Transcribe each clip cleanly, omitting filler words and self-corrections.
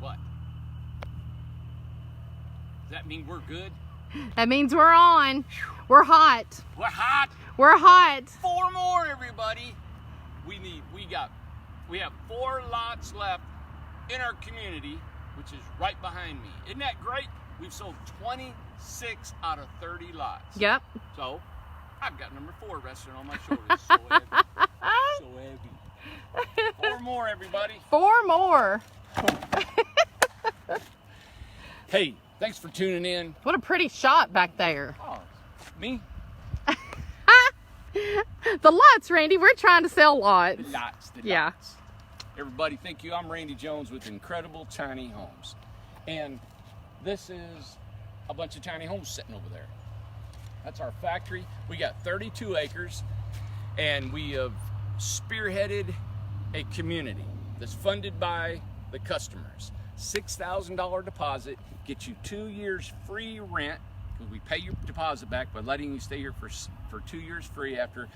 What? Does that mean we're good? That means we're on. We're hot. We're hot. We're hot. 4 more, everybody. We have 4 lots left in our community, which is right behind me. Isn't that great? We've sold 26 out of 30 lots. Yep. So I've got number 4 resting on my shoulders. So heavy. So heavy. 4 more, everybody. 4 more. Hey, thanks for tuning in. What a pretty shot back there. Oh, me? The lots, Randy. We're trying to sell lots. The lots. Yeah. Lots. Everybody, thank you. I'm Randy Jones with Incredible Tiny Homes. And this is a bunch of tiny homes sitting over there. That's our factory. We got 32 acres, and we have spearheaded a community that's funded by the customers. $6,000 deposit, gets you 2 years free rent, because we pay your deposit back by letting you stay here for 2 years free after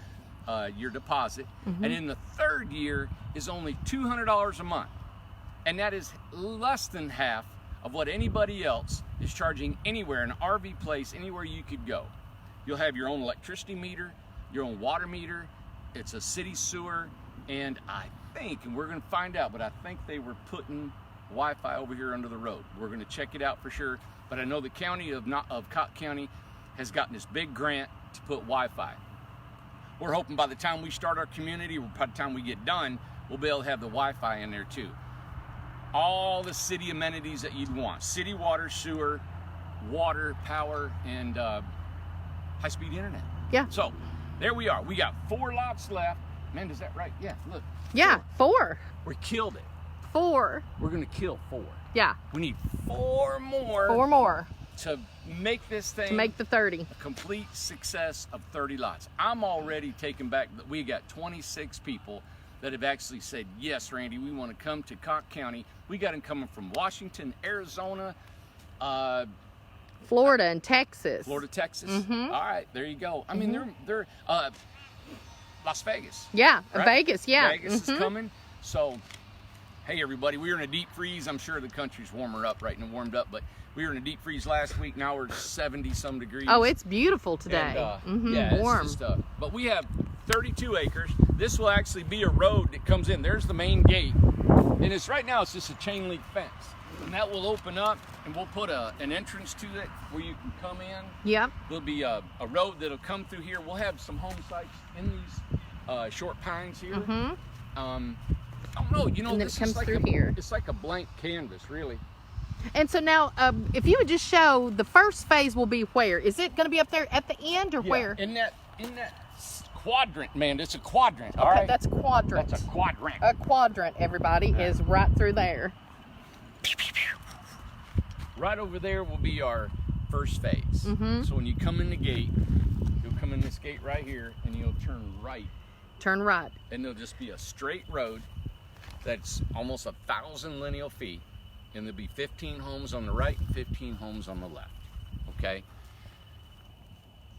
your deposit. And in the 3rd year is only $200 a month. And that is less than half of what anybody else is charging anywhere, an RV place, anywhere you could go. You'll have your own electricity meter, your own water meter. It's a city sewer, and I think, and we're gonna find out, but I think they were putting Wi-Fi over here under the road. We're gonna check it out for sure, but I know the county of Cott County has gotten this big grant to put Wi-Fi. We're hoping by the time we start our community, or by the time we get done, we'll be able to have the Wi-Fi in there too. All the city amenities that you'd want. City water, sewer, water, power, and high-speed internet. Yeah. So, there we are. We got 4 lots left. Man, is that right? Yeah, look. Yeah, 4. We killed it. 4. We're gonna kill 4. Yeah. We need 4 more. 4 more. To make this thing. To make the 30. A complete success of 30 lots. I'm already taken back that we got 26 people that have actually said, yes, Randy, we want to come to Cott County. We got them coming from Washington, Arizona, Florida and Texas. Florida, Texas. All right, there you go. I mean, they're Las Vegas. Yeah, right? Vegas, yeah. Vegas is coming. So, hey, everybody, we were in a deep freeze. I'm sure the country's warmed up, but we were in a deep freeze last week. Now we're 70-some degrees. Oh, it's beautiful today. And, yeah, warm. It's just, but we have 32 acres. This will actually be a road that comes in. There's the main gate. And it's right now, it's just a chain link fence. And that will open up, and we'll put an entrance to it where you can come in. Yep. There'll be a road that'll come through here. We'll have some home sites in these short pines here. I don't know, you know, And then this it comes is like through here. It's like a blank canvas, really. And so now, if you would just show, the first phase will be where? Is it going to be up there at the end, or where? In that quadrant, man. It's a quadrant. Okay, all right? that's a quadrant. That's a quadrant. A quadrant, everybody, is right through there. Right over there will be our first phase. So when you come in the gate, you'll come in this gate right here, and you'll turn right. Turn right. And there'll just be a straight road that's almost 1,000 lineal feet, and there'll be 15 homes on the right and 15 homes on the left. Okay.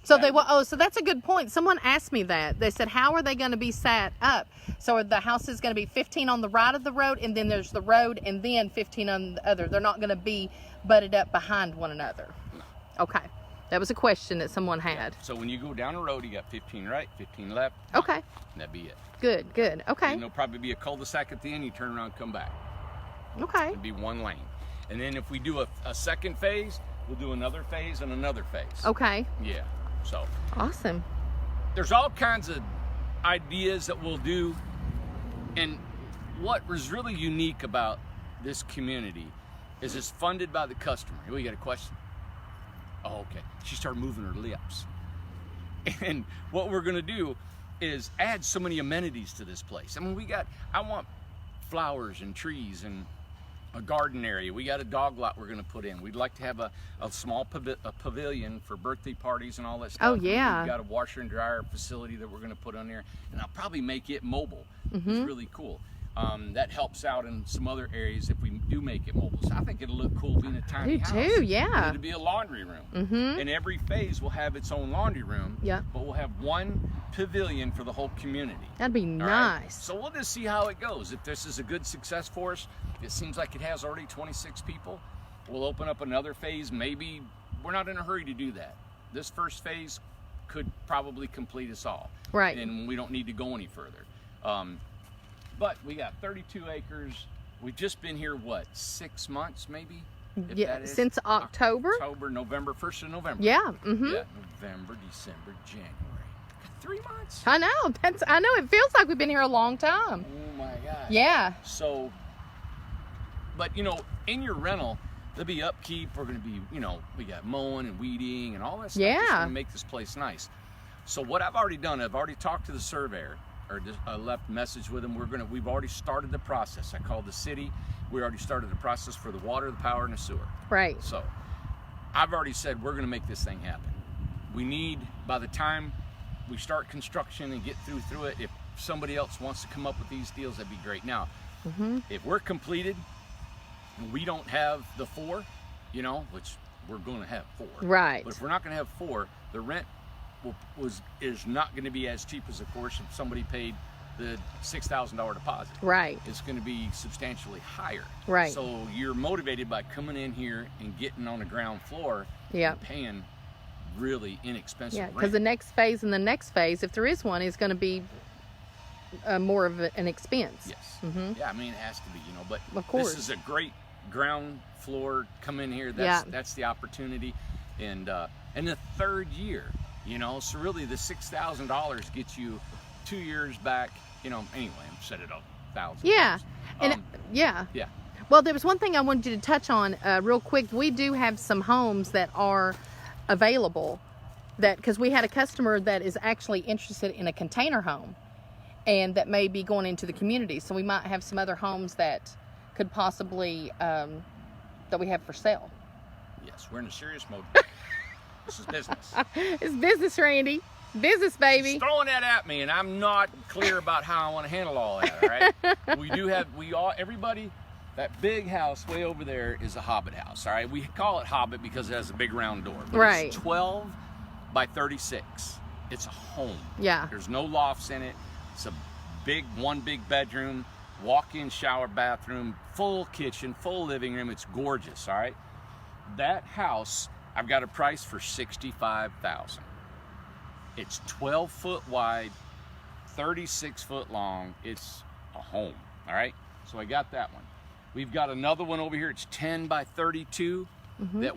So so that's a good point. Someone asked me that. They said, how are they going to be set up? So the house is going to be 15 on the right of the road, and then there's the road, and then 15 on the other. They're not going to be butted up behind one another. No. Okay. That was a question that someone had. Yeah. So when you go down the road, you got 15 right, 15 left. Okay. And that'd be it. Good, good. Okay. And there'll probably be a cul-de-sac at the end. You turn around and come back. Okay. It'd be 1 lane. And then if we do a second phase, we'll do another phase and another phase. Okay. Yeah. So awesome. There's all kinds of ideas that we'll do. And what was really unique about this community is it's funded by the customer. Oh, you got a question? Oh, okay. She started moving her lips. And what we're gonna do is add so many amenities to this place. I mean, I want flowers and trees and a garden area. We got a dog lot we're gonna put in. We'd like to have a small pavilion for birthday parties and all that stuff. Oh, yeah. We've got a washer and dryer facility that we're gonna put on there, and I'll probably make it mobile. It's really cool. That helps out in some other areas if we do make it mobile. So I think it'll look cool being a tiny house. too, yeah. It'll be a laundry room. And every phase will have its own laundry room. Yeah. But we'll have one pavilion for the whole community. That'd be All nice. right? So we'll just see how it goes. If this is a good success for us, it seems like it has already 26 people. We'll open up another phase. Maybe we're not in a hurry to do that. This first phase could probably complete us all. Right. And we don't need to go any further. But we got 32 acres. We've just been here, what, 6 months maybe? If Yeah, that is? since October. October, November, 1st of November. Yeah. Yeah, November, December, January. 3 months. I know. I know. It feels like we've been here a long time. Oh my gosh. Yeah. So, but you know, in your rental, there'll be upkeep. We're going to be, you know, we got mowing and weeding and all that stuff. Yeah. Just to make this place nice. So what I've already done, I've already talked to the surveyor, or just left a message with him. We've already started the process. I called the city. We already started the process for the water, the power, and the sewer. Right. So I've already said we're going to make this thing happen. We need, by the time we start construction and get through it, if somebody else wants to come up with these deals, that'd be great. Now, if we're completed and we don't have the 4, you know, which we're going to have 4. Right. But if we're not going to have 4, the rent is not going to be as cheap as, of course, if somebody paid the $6,000 deposit. Right. It's going to be substantially higher. Right. So you're motivated by coming in here and getting on the ground floor and paying really inexpensive Yeah, rent. because the next phase and the next phase, if there is one, is going to be more of an expense. Yes. Yeah, I mean, it has to be, you know, but Of course. this is a great ground floor. Come in here. That's the opportunity. And the third year, you know, so really the $6,000 gets you 2 years back, you know. Anyway, I've said it 1,000 Yeah. times. And yeah. Yeah. Well, there was one thing I wanted you to touch on real quick. We do have some homes that are available, that because we had a customer that is actually interested in a container home, and that may be going into the community. So we might have some other homes that could possibly that we have for sale. Yes, we're in a serious mode. This is business. It's business, Randy. Business, baby. She's throwing that at me, and I'm not clear about how I want to handle all that. All right. Everybody. That big house way over there is a Hobbit house. All right. We call it Hobbit because it has a big round door. But Right. It's 12 by 36. It's a home. Yeah. There's no lofts in it. It's a one big bedroom, walk-in shower, bathroom, full kitchen, full living room. It's gorgeous. All right. That house, I've got a price for $65,000. It's 12 foot wide, 36 foot long. It's a home. All right. So I got that one. We've got another one over here. It's 10 by 32 that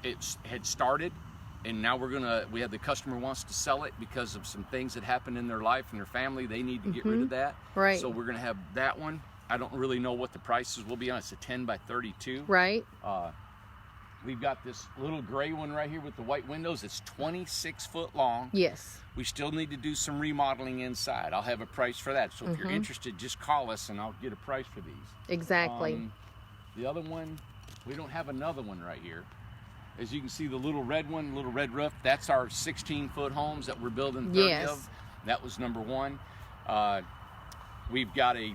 it had started, and now we have the customer wants to sell it because of some things that happened in their life and their family. They need to get rid of that. Right. So we're gonna have that one. I don't really know what the prices will be on. It's a 10 by 32. Right. We've got this little gray one right here with the white windows. It's 26 foot long. Yes. We still need to do some remodeling inside. I'll have a price for that. So if you're interested, just call us and I'll get a price for these. Exactly. The other one, we don't have another one right here. As you can see, the little red one, little red roof, that's our 16-foot homes that we're building 30 Yes. of. That was number 1. We've got a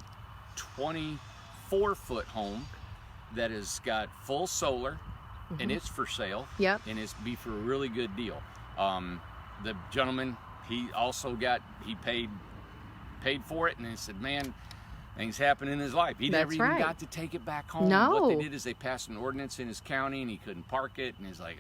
24-foot home that has got full solar, and it's for sale. Yep. And it's be for a really good deal. The gentleman, he paid for it, and he said, man, things happen in his life. He never even got to take it back home. No. What they did is they passed an ordinance in his county, and he couldn't park it, and he's like,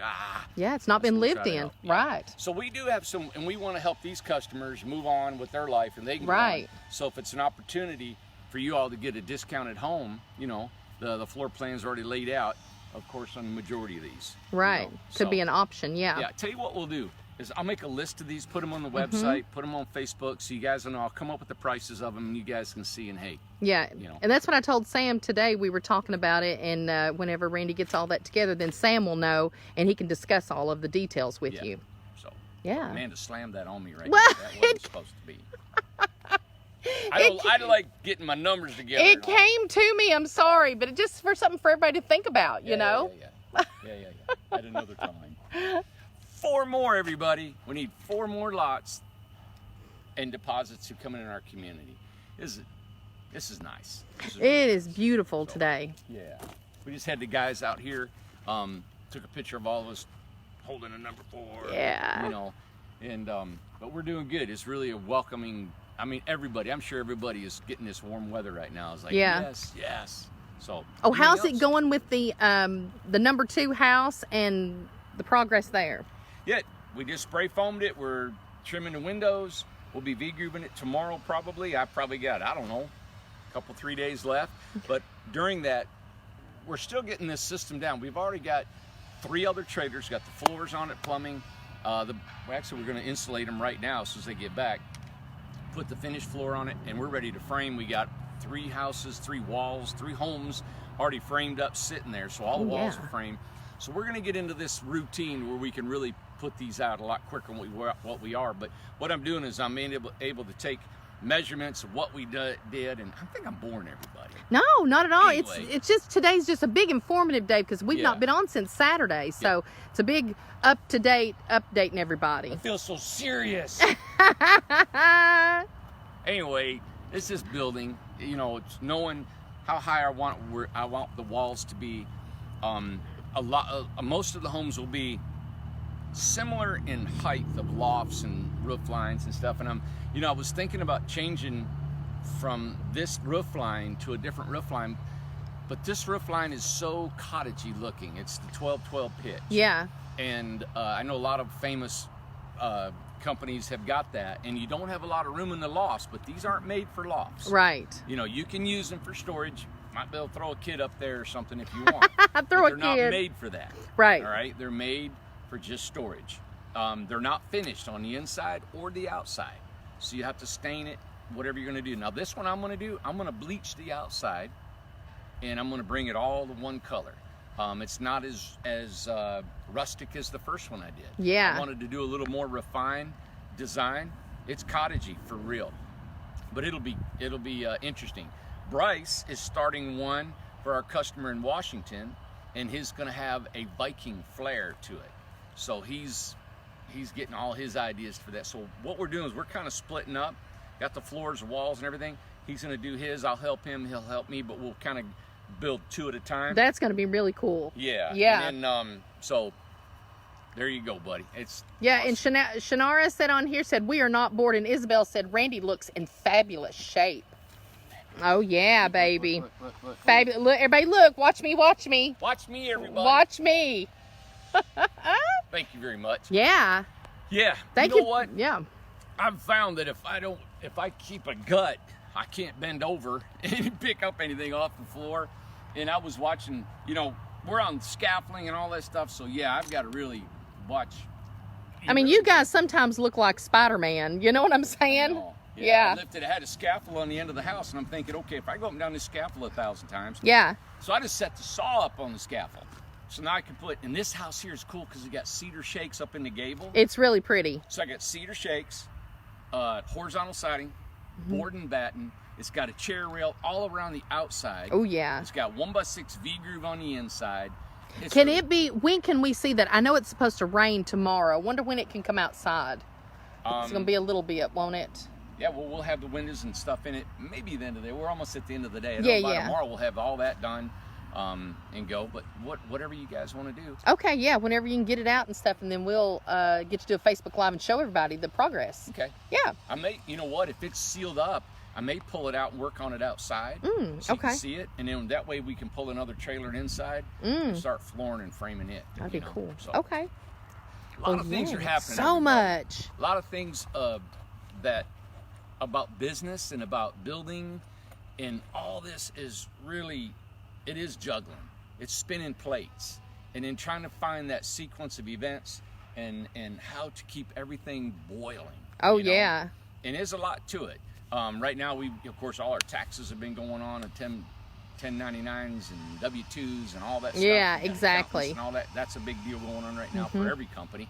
Yeah, it's not been lived in. Yeah. Right. So we do have some, and we want to help these customers move on with their life, and they can go on. Right. So if it's an opportunity for you all to get a discounted home, you know, the floor plan's already laid out, of course, on the majority of these. Right. You know, Could be an option. Yeah. Yeah. Tell you what we'll do is I'll make a list of these, put them on the website, put them on Facebook, so you guys will know. I'll come up with the prices of them, and you guys can see. And hey, Yeah. You know. And that's what I told Sam today. We were talking about it, and whenever Randy gets all that together, then Sam will know, and he can discuss all of the details with you. So Yeah. Amanda slammed that on me right Well, now. That wasn't supposed to be. I like getting my numbers together. It came to me. I'm sorry, but it just for something for everybody to think about, you know? Yeah. At another time. 4 more, everybody. We need 4 more lots and deposits to come in our community. this is nice. It is beautiful today. Yeah. We just had the guys out here, took a picture of all of us holding a number 4. Yeah. You know, and but we're doing good. It's really a welcoming. I mean, everybody. I'm sure everybody is getting this warm weather right now. It's like, yes, yes. So. Oh, how's it going with the number 2 house and the progress there? Yeah, we just spray foamed it. We're trimming the windows. We'll be V-grooving it tomorrow probably. I probably got, I don't know, a couple, 3 days left. But during that, we're still getting this system down. We've already got 3 other trailers, got the floors on it, plumbing. Actually, we're going to insulate them right now as soon as they get back. Put the finished floor on it, and we're ready to frame. We got 3 houses, 3 walls, 3 homes already framed up, sitting there. So all the walls are framed. So we're going to get into this routine where we can really put these out a lot quicker than what we are. But what I'm doing is I'm able to take measurements of what we did, and I think I'm boring everybody. No, not at all. Anyway. It's just, today's just a big informative day because we've not been on since Saturday. So it's a big up-to-date updating everybody. I feel so serious. Anyway, this is building. You know, it's knowing how high I want the walls to be. Most of the homes will be similar in height of lofts and roof lines and stuff. And I was thinking about changing from this roof line to a different roof line, but this roof line is so cottagey looking. It's the 12-12 pitch. Yeah. And I know a lot of famous companies have got that, and you don't have a lot of room in the lofts, but these aren't made for lofts. Right. You know, you can use them for storage. Might be able to throw a kid up there or something if you want. They're not made for that. Right. All right. They're made for just storage. They're not finished on the inside or the outside, so you have to stain it, whatever you're going to do. Now this one I'm going to do, I'm going to bleach the outside, and I'm going to bring it all to one color. It's not as rustic as the first one I did. Yeah. I wanted to do a little more refined design. It's cottagey for real, but it'll be interesting. Bryce is starting one for our customer in Washington, and he's going to have a Viking flair to it. So he's getting all his ideas for that. So what we're doing is we're kind of splitting up. Got the floors, walls, and everything. He's going to do his. I'll help him. He'll help me. But we'll kind of build 2 at a time. That's going to be really cool. Yeah. Yeah. And then, so there you go, buddy. It's awesome. And Shanara said we are not bored, and Isabel said Randy looks in fabulous shape. Oh yeah, baby. Look. Fabulous. Look, everybody, look. Watch me. Watch me. Watch me, everybody. Watch me. Thank you very much. Yeah. Yeah. Thank you. you. Know what? Yeah. I've found that if I keep a gut, I can't bend over and pick up anything off the floor. And I was watching, we're on scaffolding and all that stuff. So yeah, I've got to really watch. I mean, you guys sometimes look like Spider-Man. You know what I'm saying? Yeah. I had a scaffold on the end of the house, and I'm thinking, okay, if I go up and down this scaffold 1,000 times. Yeah. So I just set the saw up on the scaffold. So now I can and this house here is cool because it got cedar shakes up in the gable. It's really pretty. So I got cedar shakes, horizontal siding, board and batten. It's got a chair rail all around the outside. Oh, yeah. It's got 1x6 V-groove on the inside. When can we see that? I know it's supposed to rain tomorrow. I wonder when it can come outside. It's going to be a little bit, won't it? Yeah, well, we'll have the windows and stuff in it. Maybe the end of the day. We're almost at the end of the day. Tomorrow we'll have all that done and go. But whatever you guys want to do. Okay, yeah, whenever you can get it out and stuff, and then we'll get to do a Facebook Live and show everybody the progress. Okay. Yeah. I may, you know what, if it's sealed up, I may pull it out and work on it outside so you can see it. And then that way we can pull another trailer inside and start flooring and framing it. That'd be cool. So, okay. A lot of things are happening. So much. A lot of things that about business and about building, and all this is really, it is juggling. It's spinning plates, and then trying to find that sequence of events and how to keep everything boiling. Oh, yeah. And there's a lot to it. Right now, of course, all our taxes have been going on, and 1099s and W-2s and all that stuff. Yeah, exactly. And all that. That's a big deal going on right now for every company.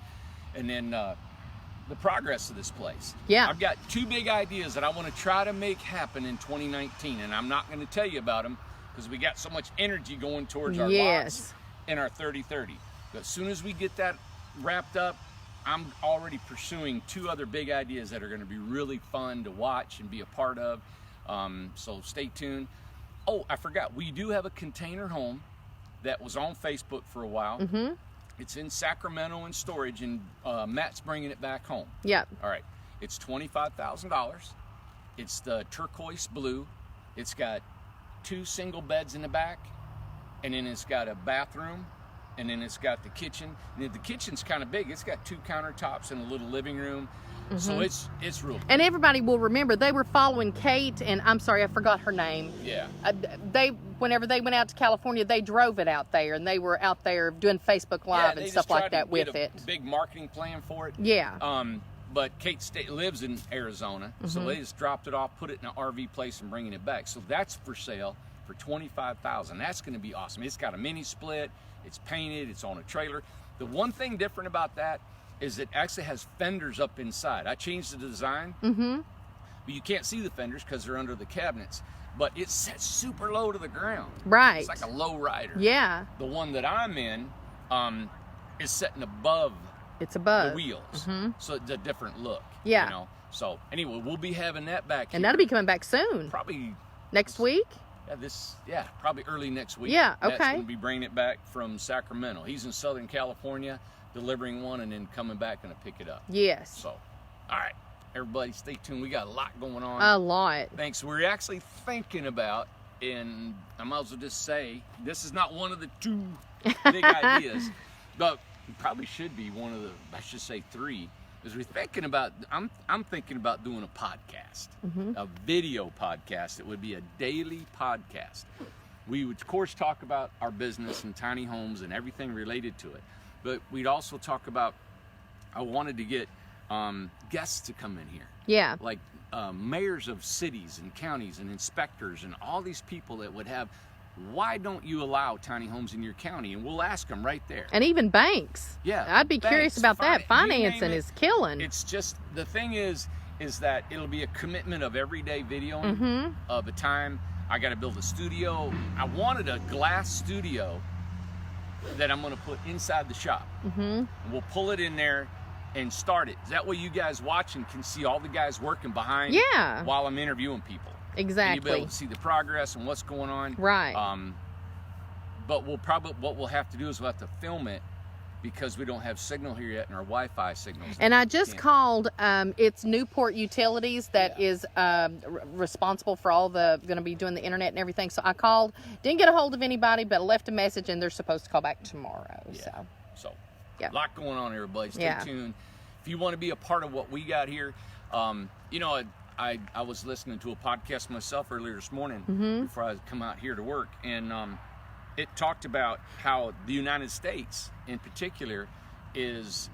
And then the progress of this place. Yeah. I've got 2 big ideas that I want to try to make happen in 2019, and I'm not going to tell you about them because we got so much energy going towards our lots in our 30/30. But as soon as we get that wrapped up, I'm already pursuing 2 other big ideas that are going to be really fun to watch and be a part of. So stay tuned. Oh, I forgot. We do have a container home that was on Facebook for a while. Mm-hmm. It's in Sacramento in storage, and Matt's bringing it back home. Yep. All right. It's $25,000. It's the turquoise blue. It's got 2 single beds in the back, and then it's got a bathroom, and then it's got the kitchen. And the kitchen's kind of big. It's got 2 countertops and a little living room. Mm-hmm. So it's real big. And everybody will remember they were following Kate, and I'm sorry, I forgot her name. Yeah. Whenever they went out to California, they drove it out there, and they were out there doing Facebook Live and stuff like that with it. Big marketing plan for it. Yeah. But Kate lives in Arizona, so they just dropped it off, put it in an RV place, and bringing it back. So that's for sale for $25,000. That's going to be awesome. It's got a mini split. It's painted. It's on a trailer. The one thing different about that is it actually has fenders up inside. I changed the design, but you can't see the fenders because they're under the cabinets. But it's set super low to the ground. Right. It's like a low rider. Yeah. The one that I'm in is setting above. It's above the wheels, so it's a different look. Yeah. You know. So anyway, we'll be having that back. And that'll be coming back soon. Probably next week. Yeah, probably early next week. Yeah. Okay. That's going to be bringing it back from Sacramento. He's in Southern California, delivering one, and then coming back and pick it up. Yes. So, all right, everybody, stay tuned. We got a lot going on. A lot. Thanks. We're actually thinking about, and I might as well just say, this is not one of the 2 big ideas, but it probably should be one of the, I should say 3, is we're thinking about, I'm thinking about doing a podcast, a video podcast. It would be a daily podcast. We would, of course, talk about our business and tiny homes and everything related to it, but we'd also talk about, I wanted to get guests to come in here. Yeah. Like mayors of cities and counties and inspectors and all these people that would have, why don't you allow tiny homes in your county? And we'll ask them right there. And even banks. Yeah. I'd be curious about that. Financing is killing. It's just, the thing is that it'll be a commitment of everyday videoing of a time. I got to build a studio. I wanted a glass studio that I'm going to put inside the shop. And we'll pull it in there and start it. That way you guys watching can see all the guys working behind while I'm interviewing people. Exactly. And you'll be able to see the progress and what's going on. Right. But what we'll have to do is we'll have to film it because we don't have signal here yet, and our Wi-Fi signals. And I just called, it's Newport Utilities that is responsible for all going to be doing the internet and everything. So I called, didn't get a hold of anybody, but left a message, and they're supposed to call back tomorrow. Yeah. So a lot going on, everybody. Stay tuned. If you want to be a part of what we got here, you know, I was listening to a podcast myself earlier this morning before I come out here to work, and it talked about how the United States in particular is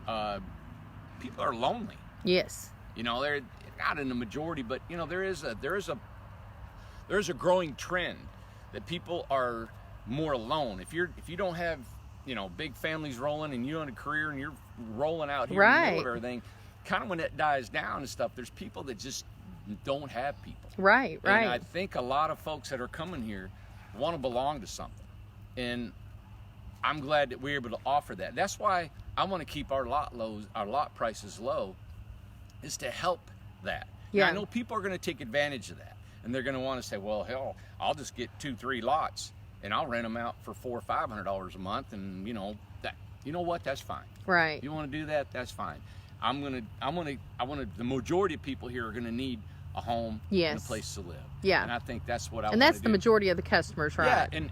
people are lonely. Yes. You know, they're not in the majority, but you know, there is a growing trend that people are more alone. If you don't have, you know, big families rolling and you're on a career and you're rolling out here in the middle of everything, kind of when that dies down and stuff, there's people that just don't have people. Right. And I think a lot of folks that are coming here want to belong to something. And I'm glad that we're able to offer that. That's why I want to keep our lot prices low, is to help that. Yeah. Now, I know people are going to take advantage of that, and they're going to want to say, well, hell, I'll just get 2-3 lots and I'll rent them out for $400 or $500 a month, and you know what? That's fine. Right. You want to do that? That's fine. The majority of people here are going to need a home and a place to live. Yeah. And I think that's what I want to do. And that's the majority of the customers, right? Yeah. And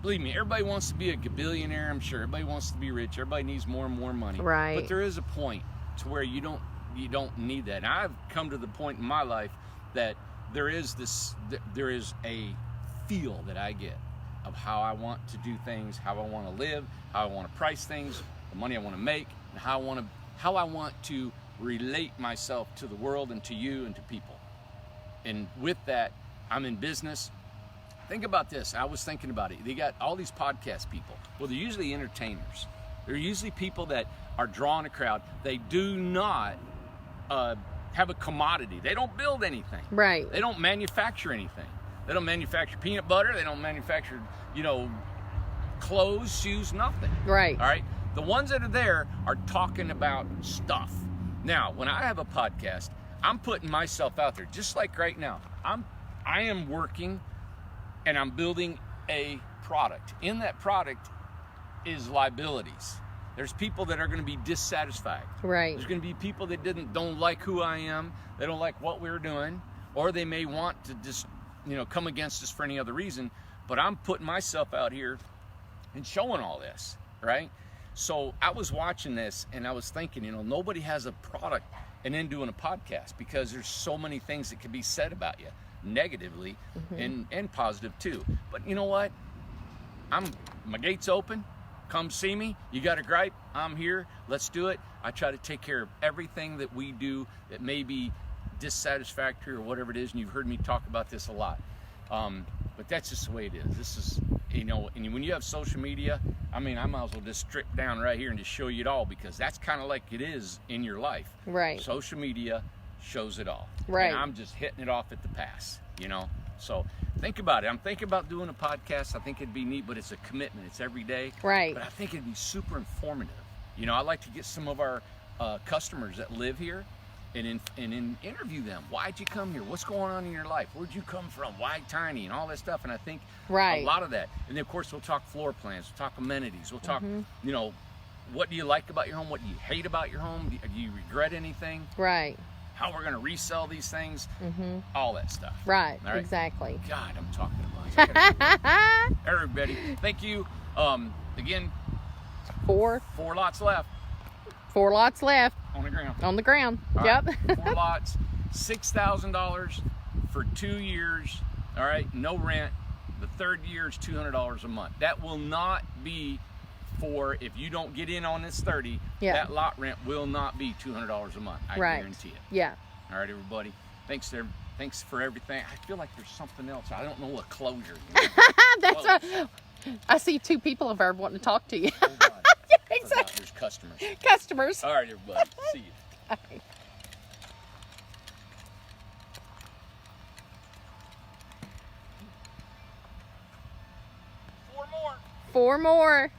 believe me, everybody wants to be a billionaire. I'm sure everybody wants to be rich. Everybody needs more and more money. Right. But there is a point to where you don't need that. And I've come to the point in my life that there is a feel that I get of how I want to do things, how I want to live, how I want to price things, the money I want to make, and how I want to relate myself to the world and to you and to people. And with that, I'm in business. Think about this. I was thinking about it. They got all these podcast people. Well, they're usually entertainers. They're usually people that are drawing a crowd. They do not have a commodity. They don't build anything. Right. They don't manufacture anything. They don't manufacture peanut butter. They don't manufacture, clothes, shoes, nothing. Right. All right. The ones that are there are talking about stuff. Now, when I have a podcast, I'm putting myself out there, just like right now. I am working and I'm building a product. In that product is liabilities. There's people that are going to be dissatisfied. Right. There's going to be people that don't like who I am. They don't like what we're doing, or they may want to just, come against us for any other reason. But I'm putting myself out here and showing all this, right? So I was watching this and I was thinking, nobody has a product and then doing a podcast, because there's so many things that can be said about you negatively and positive too. But you know what? My gate's open. Come see me. You got a gripe? I'm here. Let's do it. I try to take care of everything that we do that may be dissatisfactory or whatever it is, and you've heard me talk about this a lot. But that's just the way it is. This is, and when you have social media, I might as well just strip down right here and just show you it all, because that's kind of like it is in your life. Right. Social media shows it all. Right. And I'm just hitting it off at the pass, So think about it. I'm thinking about doing a podcast. I think it'd be neat, but it's a commitment. It's every day. Right. But I think it'd be super informative. I like to get some of our customers that live here and interview them. Why'd you come here? What's going on in your life? Where'd you come from? Why tiny? And all that stuff. And I think a lot of that. And then, of course, we'll talk floor plans. We'll talk amenities. We'll talk, what do you like about your home? What do you hate about your home? Do you regret anything? Right. How we're going to resell these things, all that stuff. Right, all right, exactly. God, I'm talking about everybody. Thank you. Again, 4 lots left. 4 lots left On the ground. on the ground. All Yep. Right, 4 lots, $6,000 for 2 years. All right, no rent. The third year is $200 a month. That will not be for, if you don't get in on this 30, that lot rent will not be $200 a month. I guarantee it. Yeah. All right, everybody. Thanks for everything. I feel like there's something else. I don't know what closure. I see 2 people over there wanting to talk to you. Hold on. Yeah, exactly. There's customers. Customers. All right, everybody. See you. All right. 4 more. 4 more.